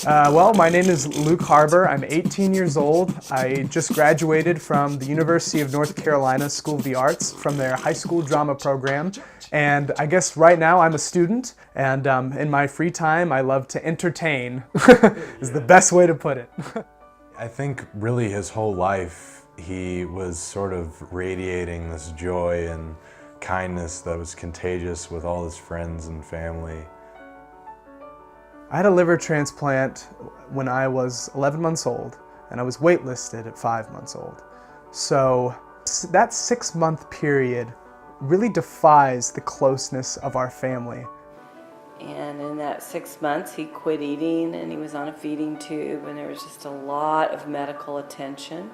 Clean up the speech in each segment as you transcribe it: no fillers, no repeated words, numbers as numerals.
Well, my name is Luke Harbur. I'm 18 years old. I just graduated from the University of North Carolina School of the Arts from their high school drama program. And I guess right now I'm a student, and in my free time I love to entertain, is the best way to put it. I think really his whole life he was sort of radiating this joy and kindness that was contagious with all his friends and family. I had a liver transplant when I was 11 months old, and I was waitlisted at 5 months old. So that 6-month period really defies the closeness of our family. And in that 6 months, he quit eating, and he was on a feeding tube, and there was just a lot of medical attention.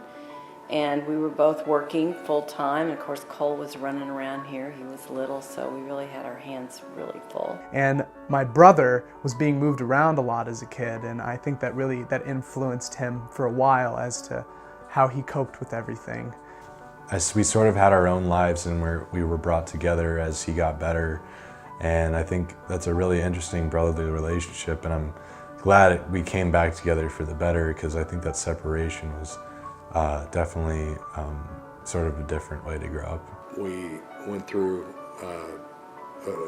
And we were both working full-time, and of course Cole was running around here. He was little, so we really had our hands really full. And my brother was being moved around a lot as a kid, and I think that really influenced him for a while as to how he coped with everything. We sort of had our own lives, and we were brought together as he got better. And I think that's a really interesting brotherly relationship, and I'm glad we came back together for the better, because I think that separation was definitely sort of a different way to grow up. We went through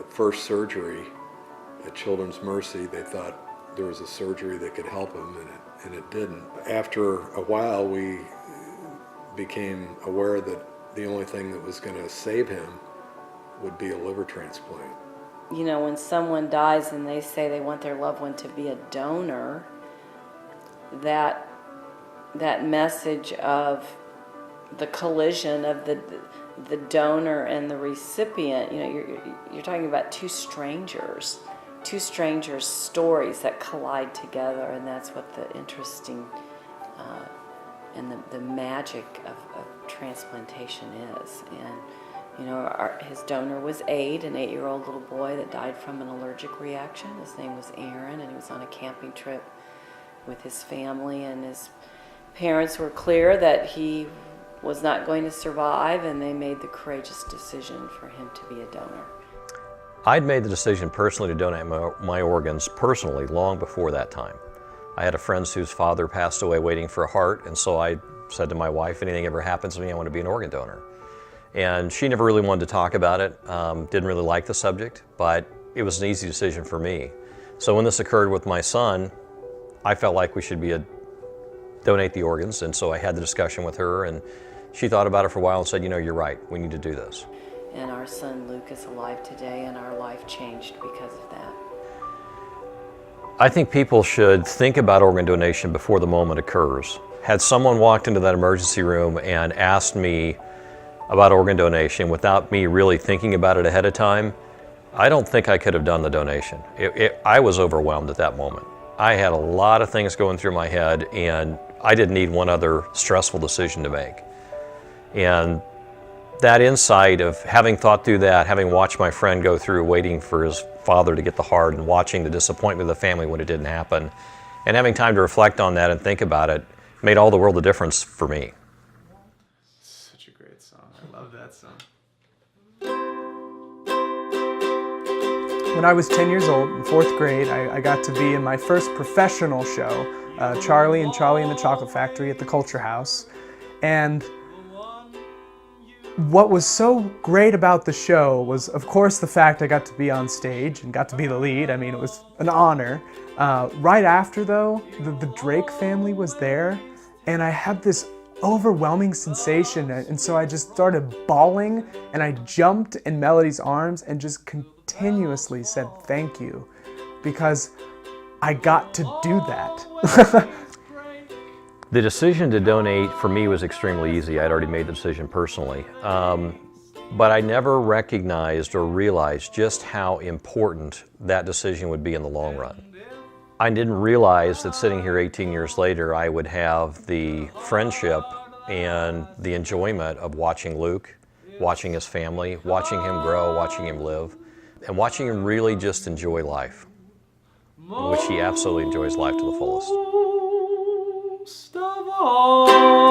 first surgery at Children's Mercy. They thought there was a surgery that could help him, and it didn't. After a while, we became aware that the only thing that was going to save him would be a liver transplant. You know, when someone dies and they say they want their loved one to be a donor, that message of the collision of the donor and the recipient, you know, you're talking about two strangers stories that collide together, and that's what the interesting and the magic of transplantation is. And you know, his donor was an 8-year-old little boy that died from an allergic reaction. His name was Aaron, and he was on a camping trip with his family, and his parents were clear that he was not going to survive, and they made the courageous decision for him to be a donor. I'd made the decision personally to donate my organs personally long before that time. I had a friend whose father passed away waiting for a heart, and so I said to my wife, if anything ever happens to me, I want to be an organ donor. And she never really wanted to talk about it, didn't really like the subject, but it was an easy decision for me. So when this occurred with my son, I felt like we should donate the organs, and so I had the discussion with her, and she thought about it for a while and said, you know, you're right, we need to do this. And our son Luke is alive today, and our life changed because of that. I think people should think about organ donation before the moment occurs. Had someone walked into that emergency room and asked me about organ donation without me really thinking about it ahead of time, I don't think I could have done the donation. I was overwhelmed at that moment. I had a lot of things going through my head, and I didn't need one other stressful decision to make. And that insight of having thought through that, having watched my friend go through waiting for his father to get the heart and watching the disappointment of the family when it didn't happen, and having time to reflect on that and think about it, made all the world of difference for me. Such a great song. I love that song. When I was 10 years old, in 4th grade, I got to be in my first professional show, Charlie and the Chocolate Factory at the Culture House. And what was so great about the show was, of course, the fact I got to be on stage and got to be the lead. I mean, it was an honor. Right after, though, the Drake family was there, and I had this overwhelming sensation, and so I just started bawling, and I jumped in Melody's arms and just continuously said thank you, because I got to do that. The decision to donate for me was extremely easy. I'd already made the decision personally. But I never recognized or realized just how important that decision would be in the long run. I didn't realize that sitting here 18 years later, I would have the friendship and the enjoyment of watching Luke, watching his family, watching him grow, watching him live, and watching him really just enjoy life, which he absolutely enjoys life to the fullest. Most of all.